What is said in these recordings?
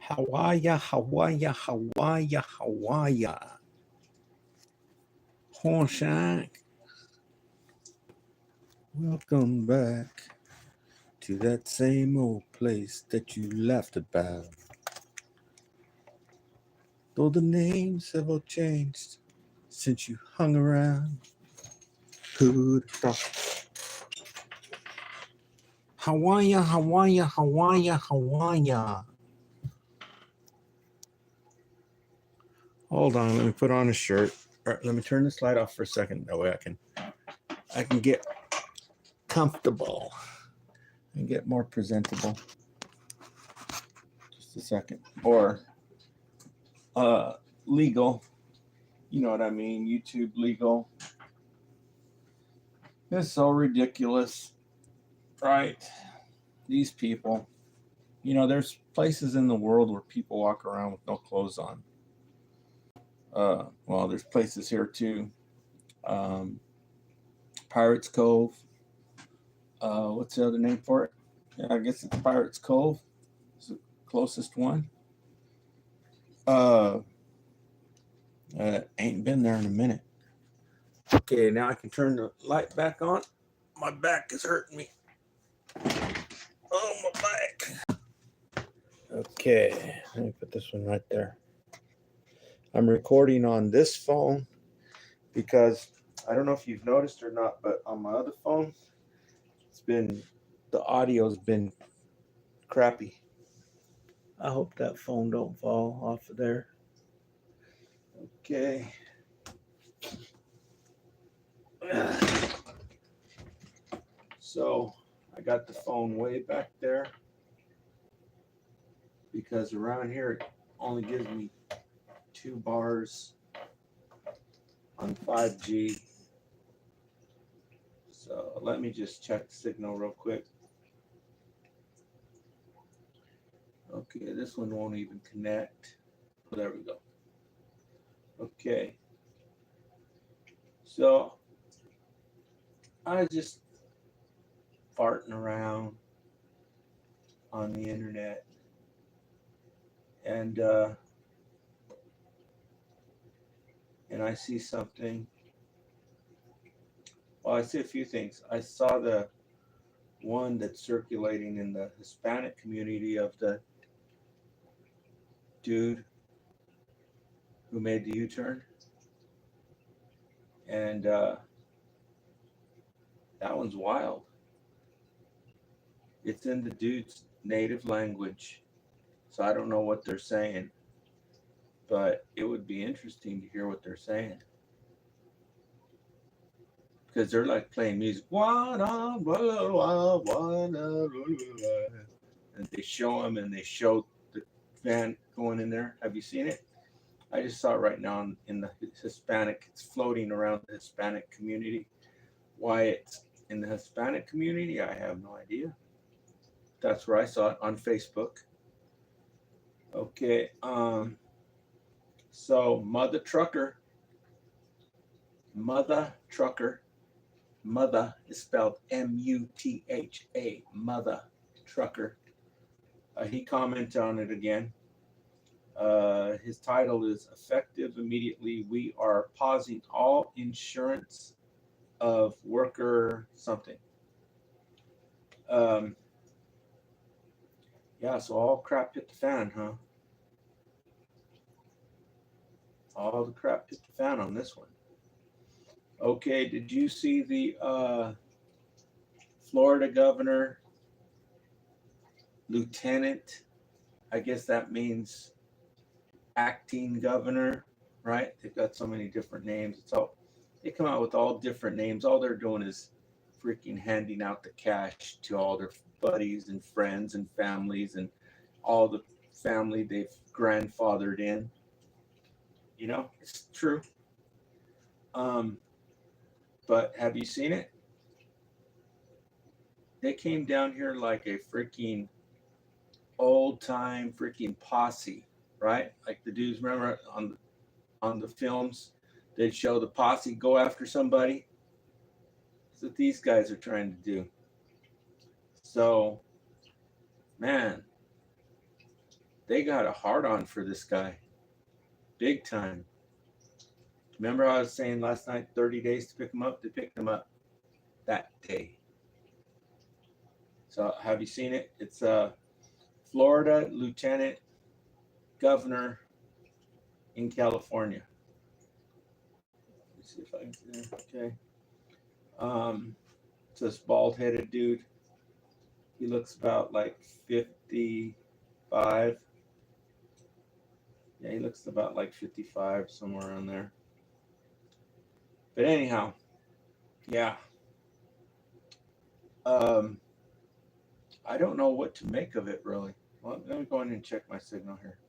Hawaii, Hawaii, Hawaii, Hawaii. Hornshack, welcome back to that same old place that you laughed about. Though the names have all changed since you hung around. Who'd have thought? Hawaii, Hawaii, Hawaii, Hawaii. Hold on, let me put on a shirt. All right, let me turn this light off for a second. That way I can get comfortable and get more presentable. Just a second. Or legal. You know what I mean? YouTube legal. It's so ridiculous, right? These people. You know, there's places in the world where people walk around with no clothes on. Well, there's places here too. Pirates Cove. What's the other name for it? Yeah, I guess it's Pirates Cove. It's the closest one. Ain't been there in a minute. Okay, now I can turn the light back on. My back is hurting me. Oh, my back. Okay, let me put this one right there. I'm recording on this phone because I don't know if you've noticed or not, but on my other phone, the audio's been crappy. I hope that phone don't fall off of there. Okay. So I got the phone way back there because around here it only gives me 2 bars on 5G. So let me just check the signal real quick. Okay, this one won't even connect. There we go. Okay. So I was just farting around on the internet, and I see something. Well, I see a few things. I saw the one that's circulating in the Hispanic community of the dude who made the U-turn, and that one's wild. It's in the dude's native language, so I don't know what they're saying, but it would be interesting to hear what they're saying, because they're like playing music, and they show them, and they show the van going in there. Have you seen it? I just saw it right now in the Hispanic. It's floating around the Hispanic community. Why it's in the Hispanic community, I have no idea. That's where I saw it, on Facebook. Okay, so Mother Trucker, Mother is spelled M-U-T-H-A, Mother Trucker. He commented on it again. His title is "Effective Immediately, We Are Pausing All Insurance of Worker something." Yeah, so all crap hit the fan, huh? All the crap hit the fan on this one. Okay, did you see the Florida governor, lieutenant? I guess that means acting governor, right? They've got so many different names. They come out with all different names. All they're doing is freaking handing out the cash to all their buddies and friends and families and all the family they've grandfathered in. You know, it's true. But have you seen it? They came down here like a freaking old time freaking posse, right? Like the dudes, remember on the films, they'd show the posse go after somebody. That's what these guys are trying to do. So, man, they got a hard on for this guy, big time. Remember I was saying last night, 30 days to pick him up? They picked him up that day. So have you seen it? It's Florida Lieutenant Governor in California. Let's see if I can see that. Okay. It's this bald-headed dude. He looks about like 55. Yeah, he looks about like 55, somewhere around there. But anyhow, yeah. I don't know what to make of it, really. Well, let me go in and check my signal here.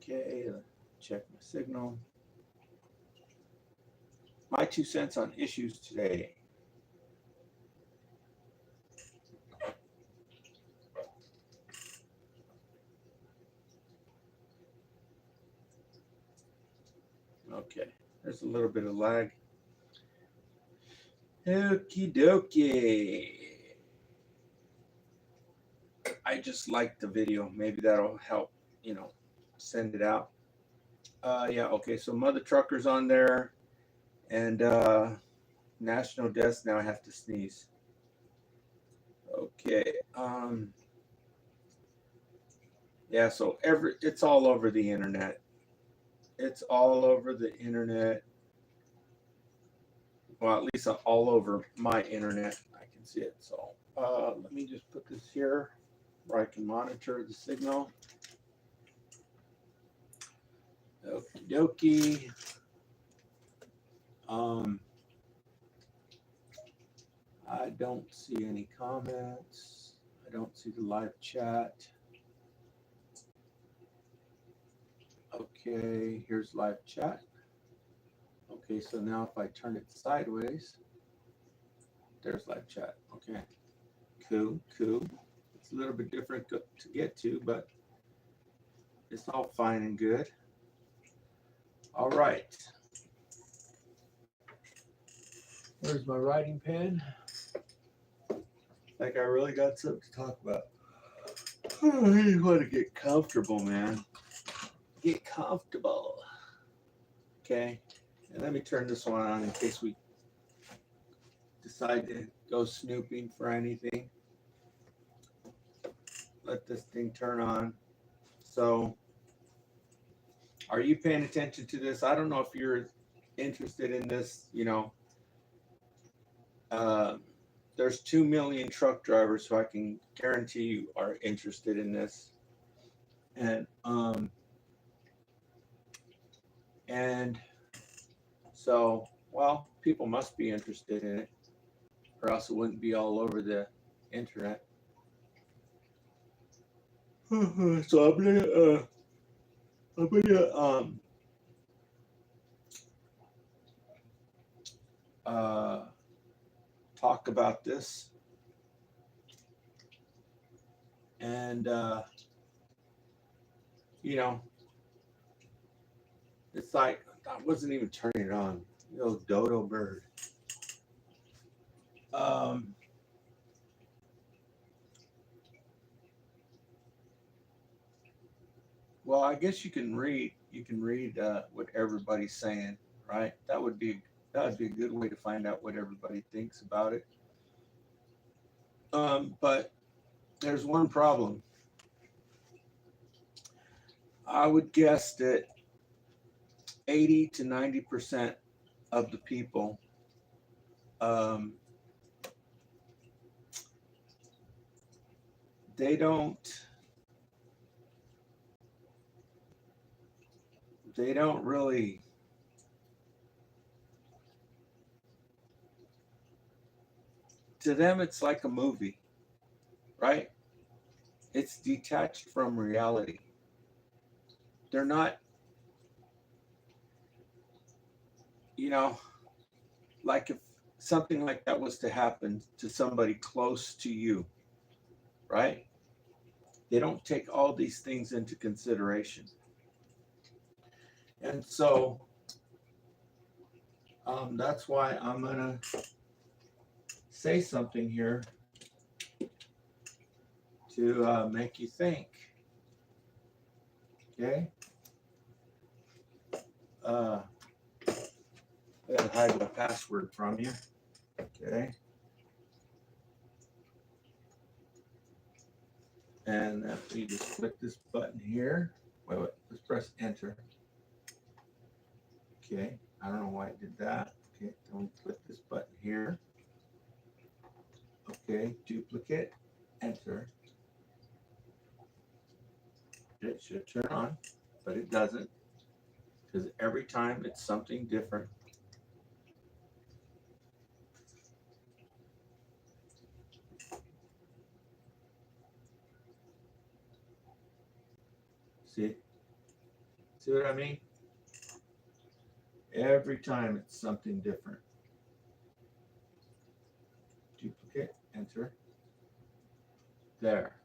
Okay, check my signal. My 2 cents on issues today. Okay, there's a little bit of lag. Okie dokie. I just liked the video. Maybe that'll help, send it out. Yeah, okay, so Mother Trucker's on there. And National Desk, now I have to sneeze. Okay. Yeah, so it's all over the internet. It's all over the internet. Well, at least all over my internet. I can see it. So let me just put this here where I can monitor the signal. Okie dokie. I don't see any comments. I don't see the live chat. Okay, here's live chat. Okay, so now if I turn it sideways, there's live chat. Okay, cool. It's a little bit different to get to, but it's all fine and good. All right. Where's my writing pen? Like I really got something to talk about. Oh, I want to get comfortable, man. Get comfortable. Okay. And let me turn this one on in case we decide to go snooping for anything. Let this thing turn on. So, are you paying attention to this? I don't know if you're interested in this, there's 2 million truck drivers who I can guarantee you are interested in this. And so, well, people must be interested in it, or else it wouldn't be all over the internet. So I'm gonna talk about this, and it's like I wasn't even turning it on. Dodo bird. Well, I guess you can read what everybody's saying, right? That would be a good way to find out what everybody thinks about it. But there's one problem. I would guess that 80 to 90% of the people they don't really to them it's like a movie, right? It's detached from reality. They're not, like if something like that was to happen to somebody close to you, right? They don't take all these things into consideration. And so that's why I'm going to say something here to make you think. Okay. I gotta hide my password from you. Okay. And after you just click this button here. Wait, let's press enter. Okay. I don't know why it did that. Okay. Then we click this button here. Okay. Duplicate. Enter. It should turn on, but it doesn't, because every time it's something different. See what I mean? Every time it's something different. Duplicate, enter. There.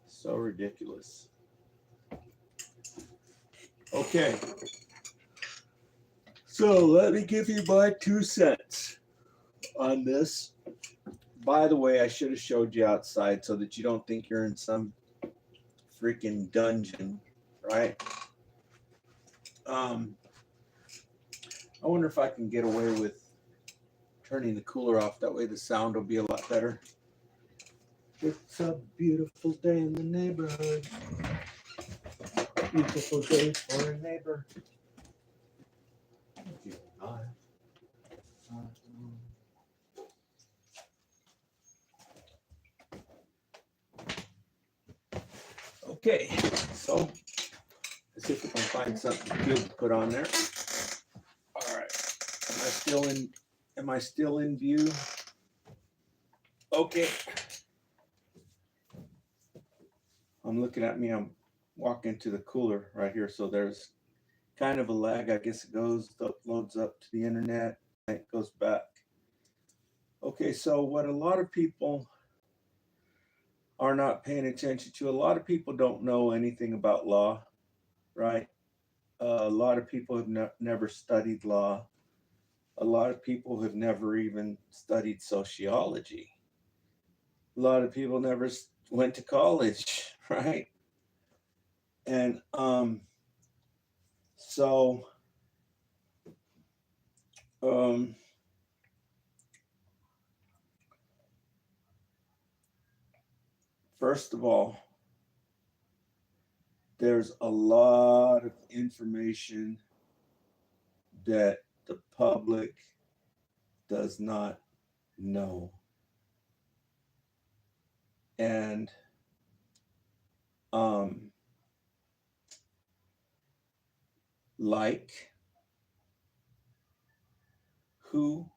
So ridiculous. Okay. So let me give you my 2 cents on this. By the way, I should have showed you outside so that you don't think you're in some freaking dungeon, right? I wonder if I can get away with turning the cooler off. That way the sound will be a lot better. It's a beautiful day in the neighborhood. Beautiful day for a neighbor. Okay, so let's see if we can find something good to put on there. All right, am I still in view? Okay. I'm looking at me, I'm walking to the cooler right here, so there's kind of a lag. I guess it loads up to the internet, and it goes back. Okay, so what a lot of people are not paying attention to, a lot of people don't know anything about law, right? A lot of people have never studied law. A lot of people have never even studied sociology. A lot of people never went to college, right? And so first of all, there's a lot of information that the public does not know. And like, who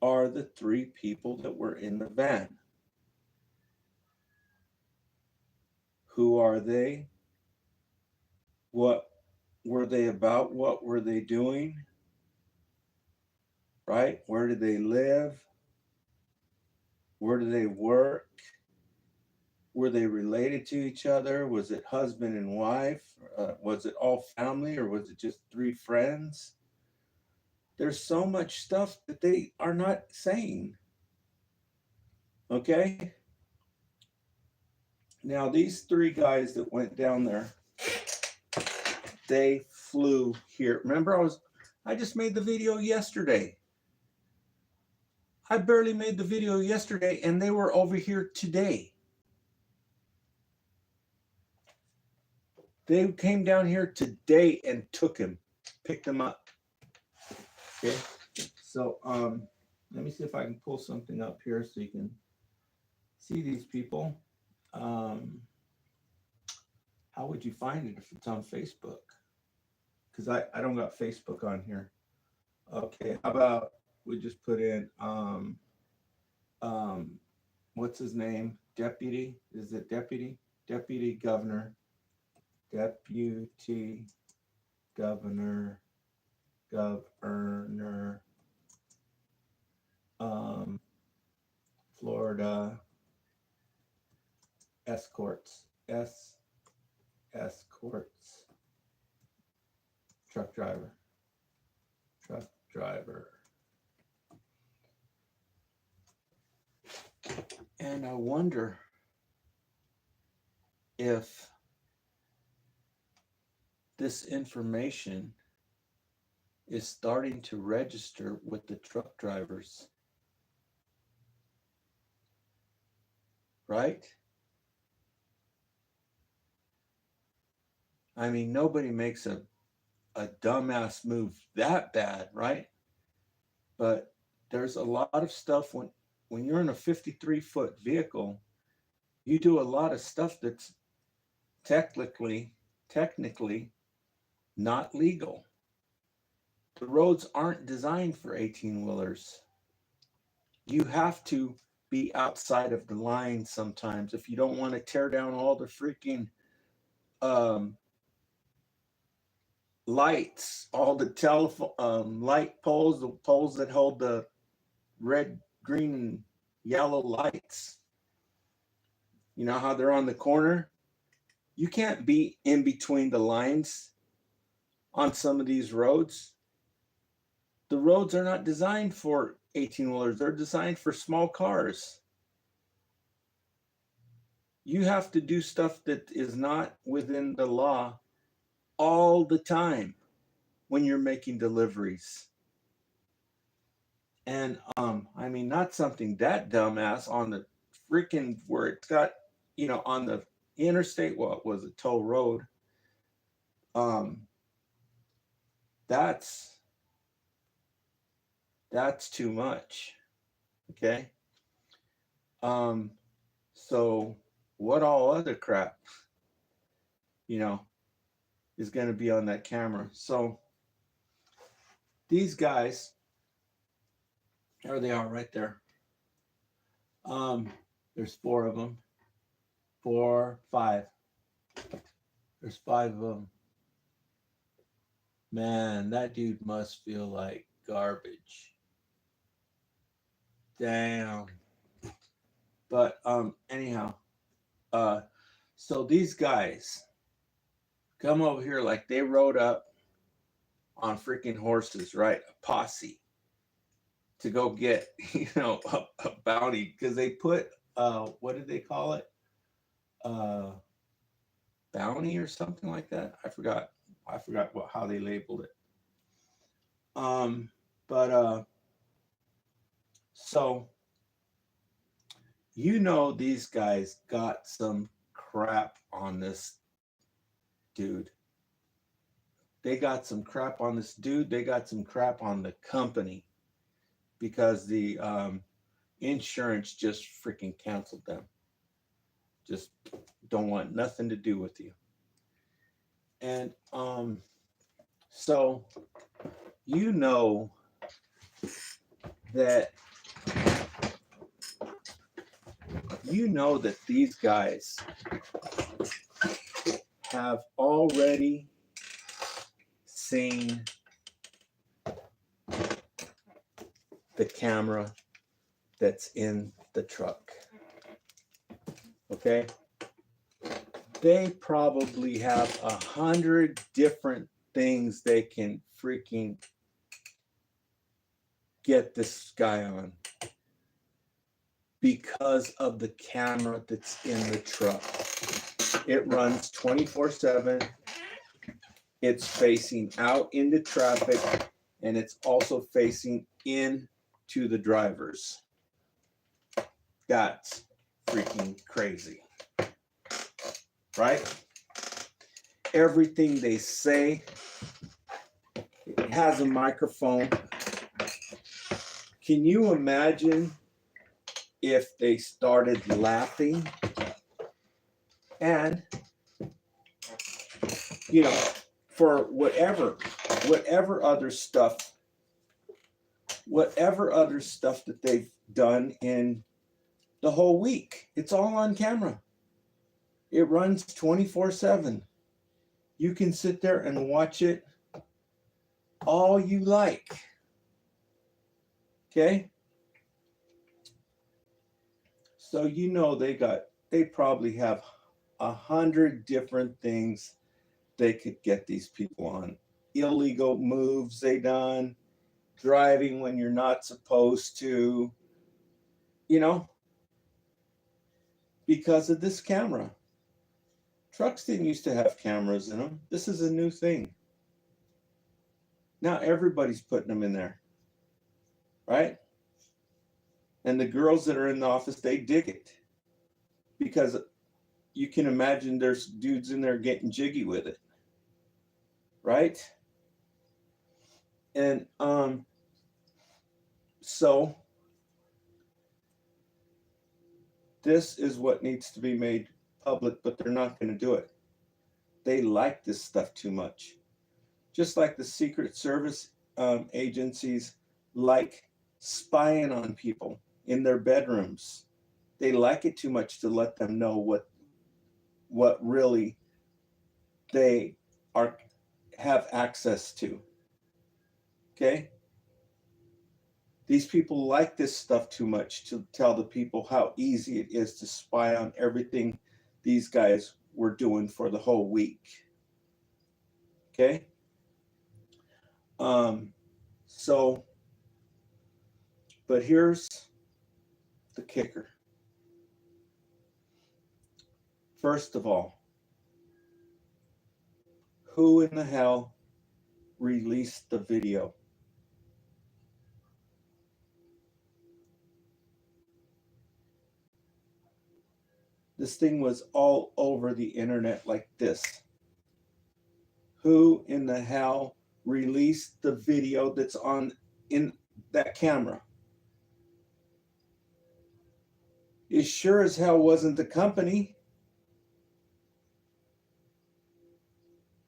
are the 3 people that were in the van? Who are they? What were they about? What were they doing? Right? Where did they live? Where do they work? Were they related to each other? Was it husband and wife? Was it all family, or was it just 3 friends? There's so much stuff that they are not saying. Okay? Now, these 3 guys that went down there, they flew here. Remember, I just made the video yesterday. I barely made the video yesterday, and they were over here today. They came down here today and took him, picked him up. Okay, so let me see if I can pull something up here so you can see these people. How would you find it if it's on Facebook? Because I don't got Facebook on here. Okay, how about we just put in what's his name? Deputy? Is it deputy? Deputy governor. Deputy governor. Governor. Florida. Escorts. Escorts. Truck driver. Truck driver. And I wonder if this information is starting to register with the truck drivers, right? I mean, nobody makes a dumbass move that bad, right? But there's a lot of stuff when you're in a 53-foot vehicle, you do a lot of stuff that's technically not legal. The roads aren't designed for 18 wheelers. You have to be outside of the line sometimes if you don't want to tear down all the freaking um, lights, all the telephone light poles, the poles that hold the red, green, and yellow lights. You know how they're on the corner? You can't be in between the lines on some of these roads. The roads are not designed for 18 wheelers, they're designed for small cars. You have to do stuff that is not within the law all the time when you're making deliveries. And I mean, not something that dumbass on the freaking where it's got, on the interstate, what was it, toll road. Um, that's too much. Okay. So what all other crap, you know, is going to be on that camera? So these guys, there they are right there. There's 4 of them. 4, 5. There's 5 of them. Man, that dude must feel like garbage. Damn. But anyhow, so these guys come over here like they rode up on freaking horses, right? A posse to go get, a bounty, because they put what did they call it? Bounty or something like that. I forgot how they labeled it. But so these guys got some crap on this dude. They got some crap on this dude. They got some crap on the company because the insurance just freaking canceled them. Just don't want nothing to do with you. And so that these guys have already seen the camera that's in the truck. Okay? They probably have 100 different things they can freaking get this guy on because of the camera that's in the truck. It runs 24/7. It's facing out into traffic, and it's also facing into the drivers. That's freaking crazy. Right? Everything they say, it has a microphone. Can you imagine if they started laughing and, for whatever other stuff that they've done in the whole week, it's all on camera. It runs 24/7. You can sit there and watch it all you like. Okay? So they probably have 100 different things they could get these people on. Illegal moves they done, driving when you're not supposed to, because of this camera. Trucks didn't used to have cameras in them. This is a new thing. Now everybody's putting them in there, right? And the girls that are in the office, they dig it because you can imagine there's dudes in there getting jiggy with it, right? And so this is what needs to be made public, but they're not going to do it. They like this stuff too much. Just like the Secret Service agencies like spying on people in their bedrooms. They like it too much to let them know what really they have access to. Okay? These people like this stuff too much to tell the people how easy it is to spy on everything these guys were doing for the whole week. Okay? So, but here's the kicker. First of all, who in the hell released the video? This thing was all over the internet like this. Who in the hell released the video that's on in that camera? It sure as hell wasn't the company.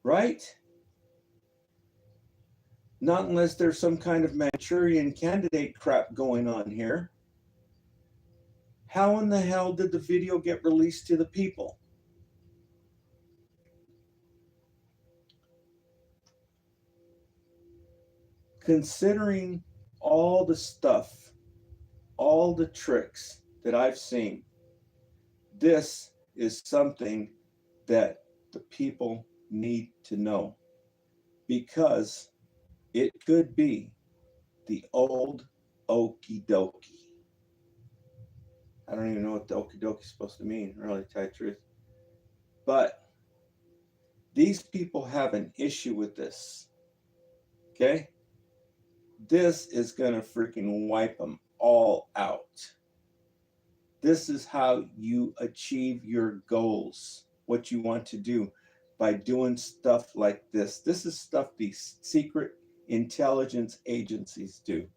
Right? Not unless there's some kind of Manchurian candidate crap going on here. How in the hell did the video get released to the people? Considering all the stuff, all the tricks that I've seen, this is something that the people need to know, because it could be the old okie dokie. I don't even know what the okie dokie is supposed to mean, really, to tell you the truth. But these people have an issue with this. Okay? This is going to freaking wipe them all out. This is how you achieve your goals, what you want to do by doing stuff like this. This is stuff these secret intelligence agencies do.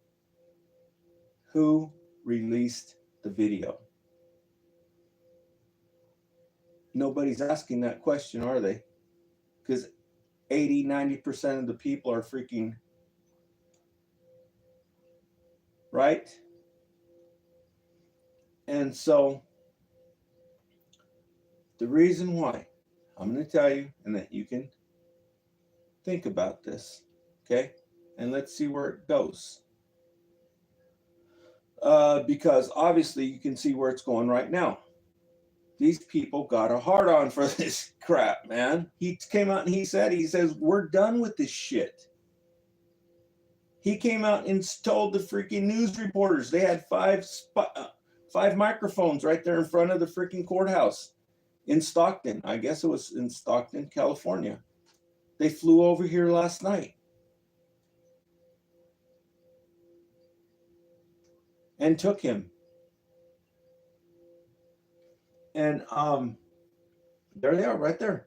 Who released the video? Nobody's asking that question, are they? Because 80-90% of the people are freaking, right? And so the reason why, I'm going to tell you, and that you can think about this, okay? And let's see where it goes. Because obviously you can see where it's going right now. These people got a hard on for this crap, man. He came out and he says, we're done with this shit. He came out and told the freaking news reporters, they had five microphones right there in front of the freaking courthouse in Stockton. I guess it was in Stockton, California. They flew over here last night and took him. And there they are, right there.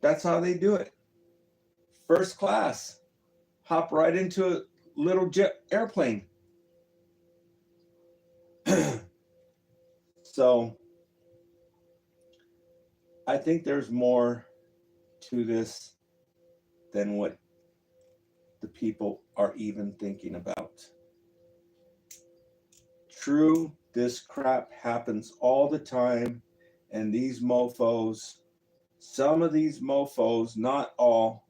That's how they do it. First class. Hop right into a little jet airplane. So I think there's more to this than what the people are even thinking about. True, this crap happens all the time, and these mofos, some of these mofos, not all,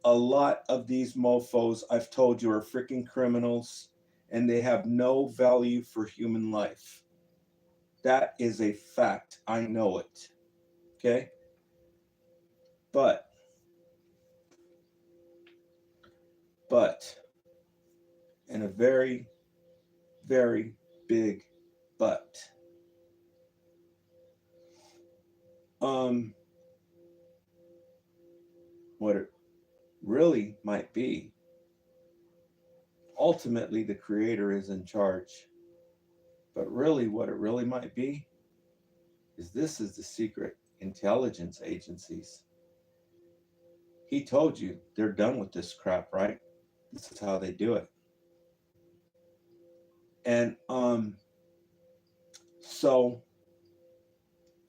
a lot of these mofos, I've told you, are freaking criminals, and they have no value for human life. That is a fact. I know it. Okay? But, and a very, very big but, what it really might be, ultimately the creator is in charge. But really, what it really might be is this is the secret intelligence agencies. He told you they're done with this crap, right? This is how they do it. And so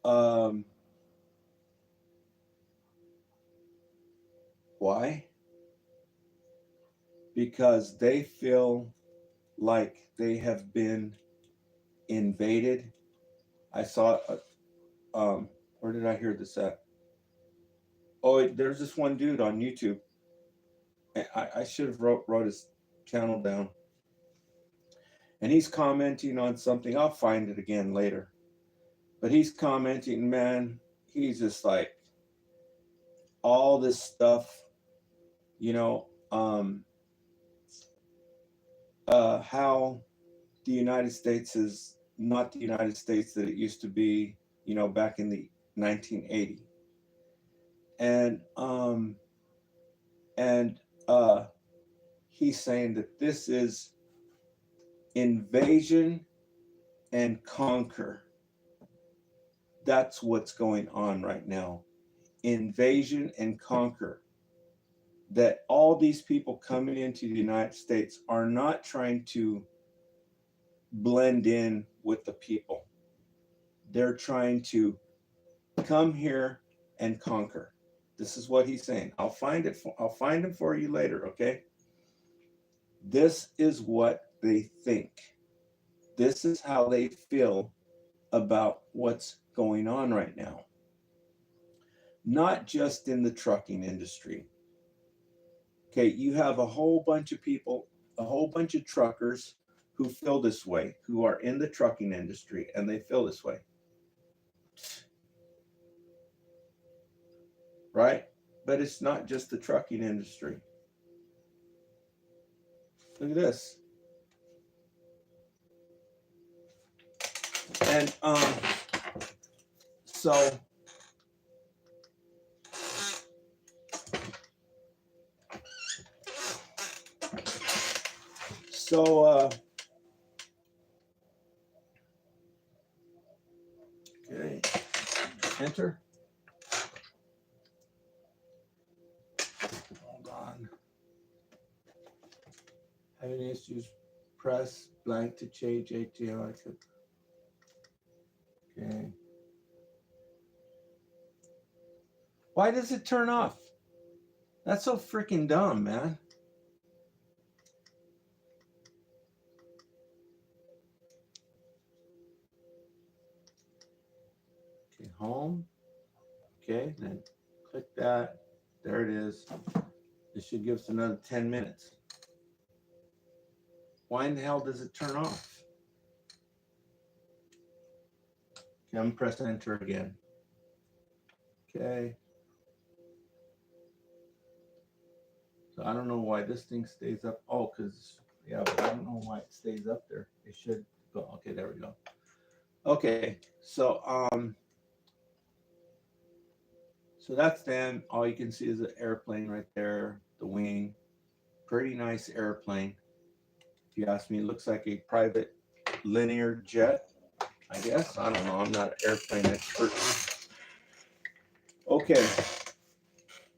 um why? Because they feel like they have been invaded. I saw where did I hear this at? Oh, there's this one dude on YouTube. I should have wrote his channel down. And he's commenting on something. I'll find it again later. But he's commenting, man, he's just like all this stuff, you know, how the United States is not the United States that it used to be, you know, back in the 1980. And and he's saying that this is invasion and conquer. That's what's going on right now. Invasion and conquer. That all these people coming into the United States are not trying to blend in with the people. They're trying to come here and conquer. This is what he's saying. I'll find them for you later, okay? This is what they think. This is how they feel about what's going on right now. Not just in the trucking industry. Okay, you have a whole bunch of people, a whole bunch of truckers who feel this way, who are in the trucking industry, and they feel this way. Right? But it's not just the trucking industry. Look at this. And so okay, enter. Hold on. Having issues, press blank to change ATL. Okay. Why does it turn off? That's so freaking dumb, man. Okay, home. Okay, then click that. There it is. This should give us another 10 minutes. Why in the hell does it turn off? Okay, I'm pressing enter again. Okay. So I don't know why this thing stays up. Oh, because, yeah, but I don't know why it stays up there. It should go. Okay, there we go. Okay, so that's them. All you can see is an airplane right there, the wing. Pretty nice airplane. If you ask me, it looks like a private linear jet, I guess. I don't know. I'm not an airplane expert. Okay,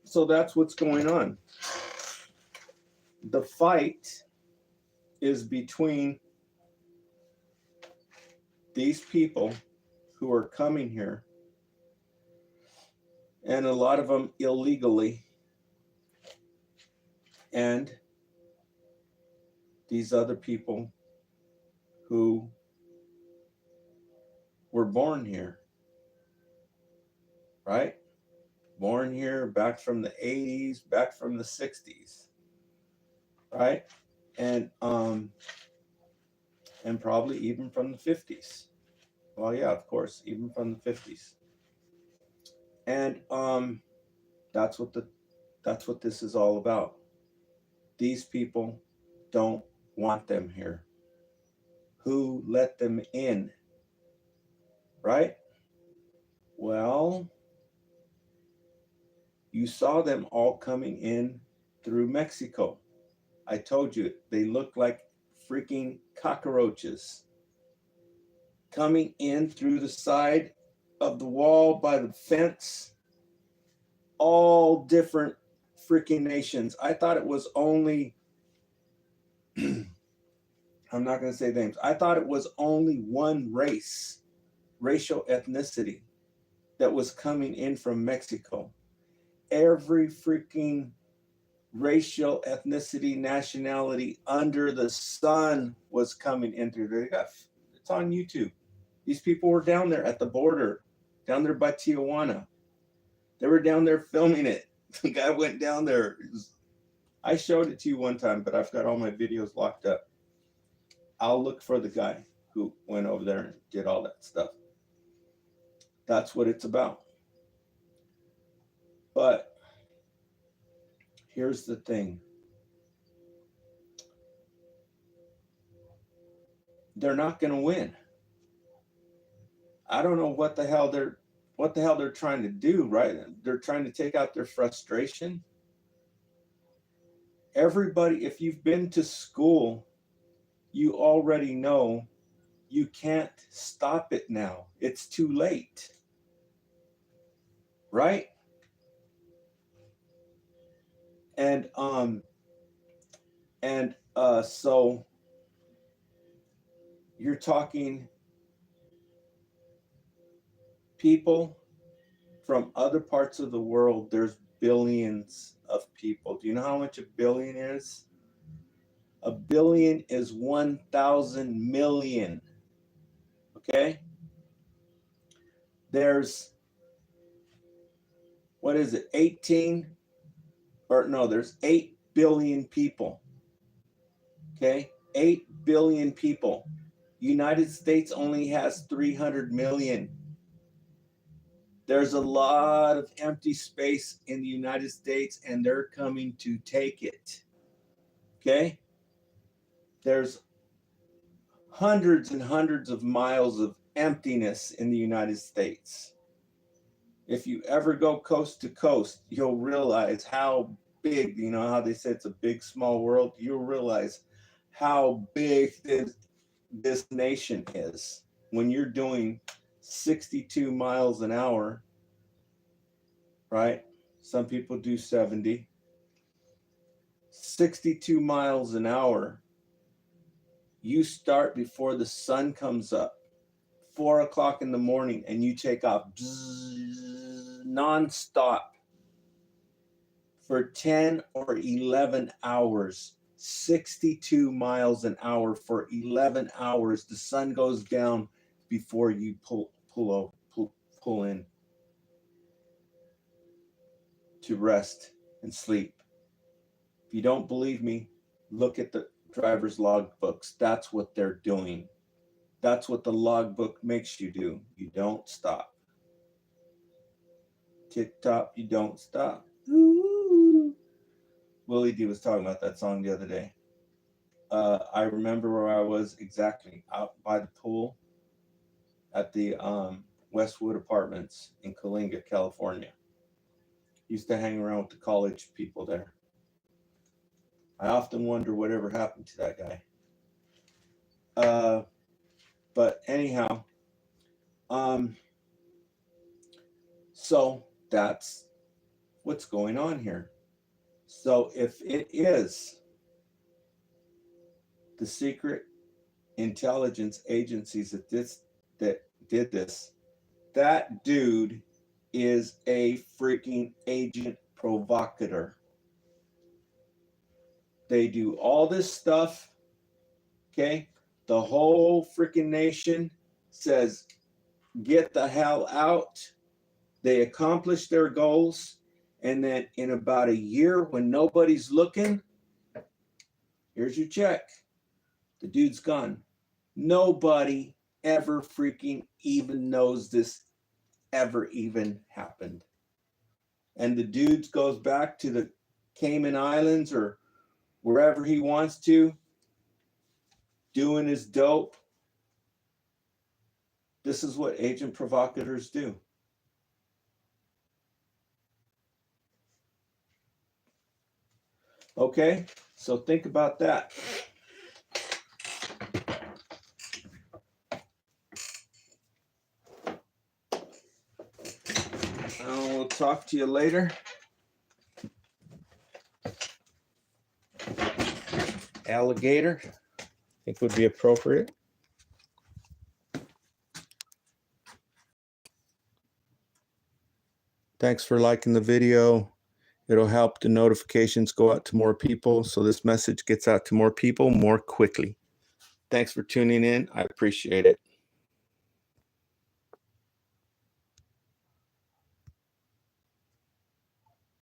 so that's what's going on. The fight is between these people who are coming here, and a lot of them illegally, and these other people who were born here, right? Born here, back from the 80s, back from the 60s, right? And probably even from the 50s. Well, yeah, of course, even from the 50s. And that's what this is all about. These people don't want them here. Who let them in? Right? Well, You saw them all coming in through Mexico. I told you, they look like freaking cockroaches coming in through the side of the wall by the fence. All different freaking nations. I thought it was only, I'm not going to say names. I thought it was only one race, racial ethnicity that was coming in from Mexico. Every freaking racial ethnicity, nationality under the sun was coming in through there. It's on YouTube. These people were down there at the border, down there by Tijuana. They were down there filming it. The guy went down there. I showed it to you one time, but I've got all my videos locked up. I'll look for the guy who went over there and did all that stuff. That's what it's about. But here's the thing. They're not going to win. I don't know what the hell they're trying to do, right? They're trying to take out their frustration. Everybody, if you've been to school, you already know you can't stop it now. It's too late. Right? And so you're talking people from other parts of the world. There's billions of people. Do you know how much a billion is? A billion is 1,000 million. Okay? There's, what is it, 8 billion people. Okay? 8 billion people. United States only has 300 million. There's a lot of empty space in the United States, and they're coming to take it. Okay? There's hundreds and hundreds of miles of emptiness in the United States. If you ever go coast to coast, you'll realize how big, you know how they say it's a big, small world? You'll realize how big this nation is when you're doing 62 miles an hour, right? Some people do 70. 62 miles an hour. You start before the sun comes up, 4 o'clock in the morning, and you take off nonstop for 10 or 11 hours. 62 miles an hour for 11 hours. The sun goes down before you pull in to rest and sleep. If you don't believe me, look at the driver's log books. That's what they're doing. That's what the logbook makes you do. You don't stop. Tick-tock, you don't stop. Ooh. Willie D was talking about that song the other day. I remember where I was exactly, out by the pool at the Westwood Apartments in Coalinga, California. Used to hang around with the college people there. I often wonder whatever happened to that guy. But anyhow, so that's what's going on here. So if it is the secret intelligence agencies that did this, that dude is a freaking agent provocateur. They do all this stuff, okay? The whole freaking nation says, get the hell out. They accomplish their goals. And then in about a year, when nobody's looking, here's your check. The dude's gone. Nobody ever freaking even knows this ever even happened. And the dude goes back to the Cayman Islands or wherever he wants to, doing his dope. This is what agent provocateurs do. Okay, so think about that. We'll talk to you later. Alligator, I think would be appropriate. Thanks for liking the video. It'll help the notifications go out to more people, so this message gets out to more people more quickly. Thanks for tuning in. I appreciate it.